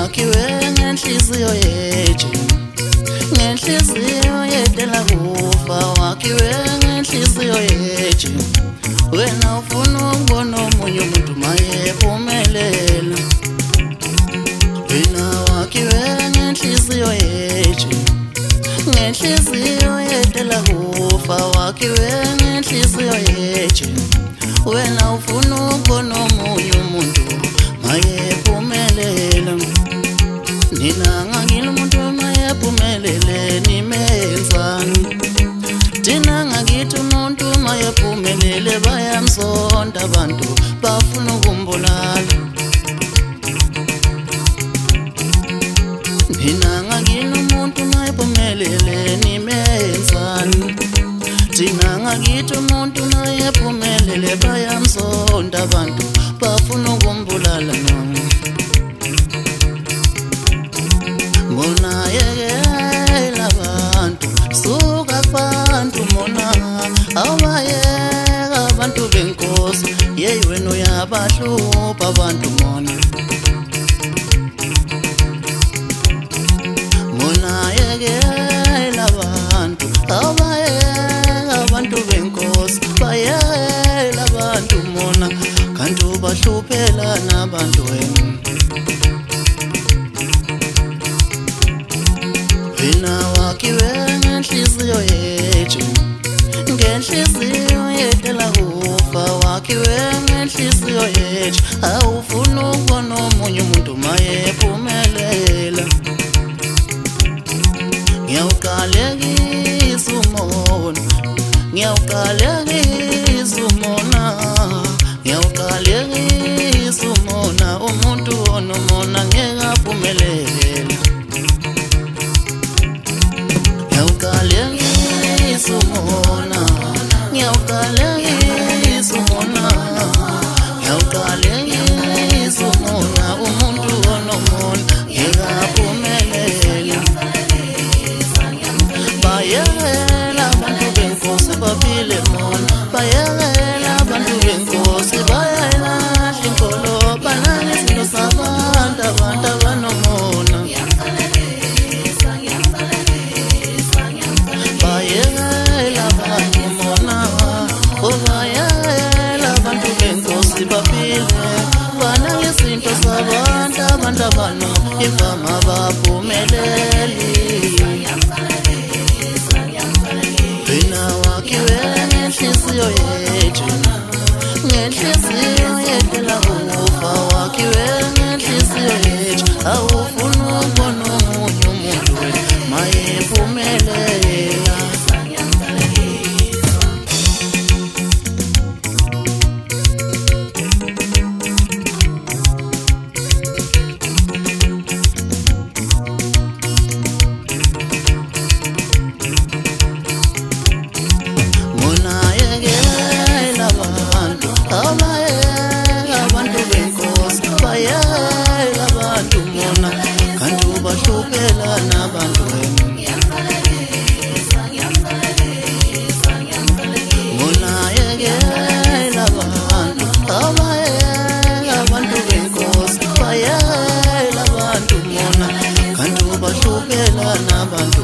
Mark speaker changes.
Speaker 1: wakhiwe ngenhliziyo yeje, ngenhliziyo yedela kufa. Wakhiwe ngenhliziyo yeje, wena ufuna ukubona omunye umuntu mayephumelela. Wena wakhiwe ngenhliziyo yeje, ngenhliziyo yedela kufa. Wakhiwe ngenhliziyo yeje, wena ufuna ukubona omunye umuntu mayephumelela. Nina ngakile umuntu mayephumelele nimenzani? Thina ngakithi umuntu mayephumelele bayamzonda abantu bafuna ukumbulala. Nina ngakile umuntu mayephumelele nimenzani? Thina ngakithi umuntu mayephumelele bayamzonda abantu bafuna ukumbulala. Mona yekela abantu, suka kubantu mona, awayeka abantu benkosi. Yeyi wena uyabahlupha abantu mona. Mona yekela abantu, awayeka abantu benkosi. Bayekela abantu mona, kanti ubahluphela nabantu wena. Wena wakhiwe ngenhliziyo yeje, ngenhliziyo yedela kufa. Wakhiwe ngenhliziyo yeje, awufuna ukubona omunye umuntu mayephumelela. Ngiyawuqalekisa umona, ngiyawuqalekisa umona, ngiyawuqalekisa umona. Umuntu onomona ngeke aphumelela. Ngiyawuqalekisa umona, ngiyawuqalekisa umona, ngiyawuqalekisa umona. Umuntu onomona ngeke aphumelela. Bayekela abantu benkosi baphile mona, bayekela abantu benkosi bayayilahla inkolo, banake izinto zabantu abantu abanomona. Bayekela abantu mona, bayekela abantu benkosi baphile, banake izinto zabantu abantu abano imvama baphumeleli. Wena wakhiwe ngenhliziyo yeje, ngenhliziyo yedela kufa. Wakhiwe ngenhliziyo yeje, awufuna ukubona omunye umuntu mayephumelela. Abantu